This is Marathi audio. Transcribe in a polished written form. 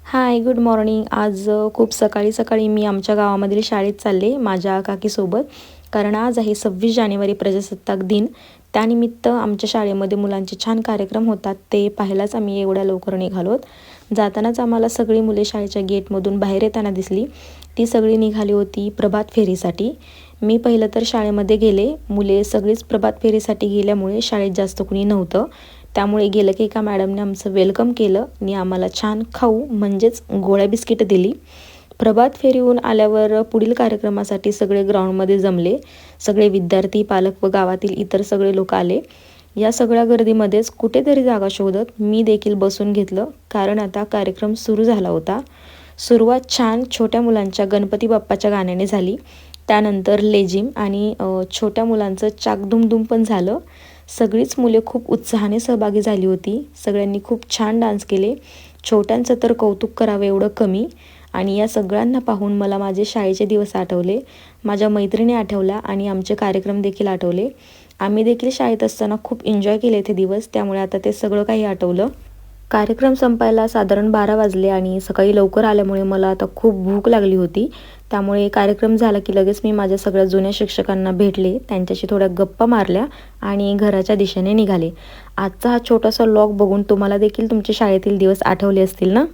हाय, गुड मॉर्निंग. आज खूप सकाळी मी आमच्या गावामधील शाळेत चालले माझ्या काकीसोबत. कारण आज आहे 26 जानेवारी प्रजासत्ताक दिन. त्यानिमित्त आमच्या शाळेमध्ये मुलांचे छान कार्यक्रम होतात, ते पाहायलाच आम्ही एवढ्या लवकर निघालोत. जातानाच आम्हाला सगळी मुले शाळेच्या गेटमधून बाहेर येताना दिसली. ती सगळी निघाली होती प्रभात फेरीसाठी. मी पहिलं तर शाळेमध्ये गेले. मुले सगळीच प्रभात फेरीसाठी गेल्यामुळे शाळेत जास्त कुणी नव्हतं. त्यामुळे गेलं की एका मॅडमने आमचं वेलकम केलं आणि आम्हाला छान खाऊ म्हणजेच गोळ्या बिस्किट दिली. प्रभात फेरीहून आल्यावर पुढील कार्यक्रमासाठी सगळे ग्राउंडमध्ये जमले. सगळे विद्यार्थी, पालक व गावातील इतर सगळे लोक आले. या सगळ्या गर्दीमध्येच कुठेतरी जागा शोधत मी देखील बसून घेतलं, कारण आता कार्यक्रम सुरू झाला होता. सुरुवात छान छोट्या मुलांच्या गणपती बाप्पाच्या गाण्याने झाली. त्यानंतर लेझिम आणि छोट्या मुलांचं चाकधुमधुम पण झालं. सगळीच मुले खूप उत्साहाने सहभागी झाली होती. सगळ्यांनी खूप छान डान्स केले. छोट्यांचं तर कौतुक करावं एवढं कमी. आणि या सगळ्यांना पाहून मला माझे शाळेचे दिवस आठवले, माझ्या मैत्रिणी आठवल्या आणि आमचे कार्यक्रम देखील आठवले. आम्ही देखील शाळेत असताना खूप एन्जॉय केले ते दिवस, त्यामुळे आता ते सगळं काही आठवलं. कार्यक्रम संपायला साधारण 12 वाजले आणि सकाळी लवकर आल्यामुळे मला आता खूप भूक लागली होती. त्यामुळे कार्यक्रम झाला की लगेच मी माझ्या सगळ्या जुन्या शिक्षकांना भेटले, त्यांच्याशी थोड्या गप्पा मारल्या आणि घराच्या दिशेने निघाले. आजचा हा छोटासा व्लॉग बघून तुम्हाला देखील तुमच्या शाळेतील दिवस आठवले असतील ना?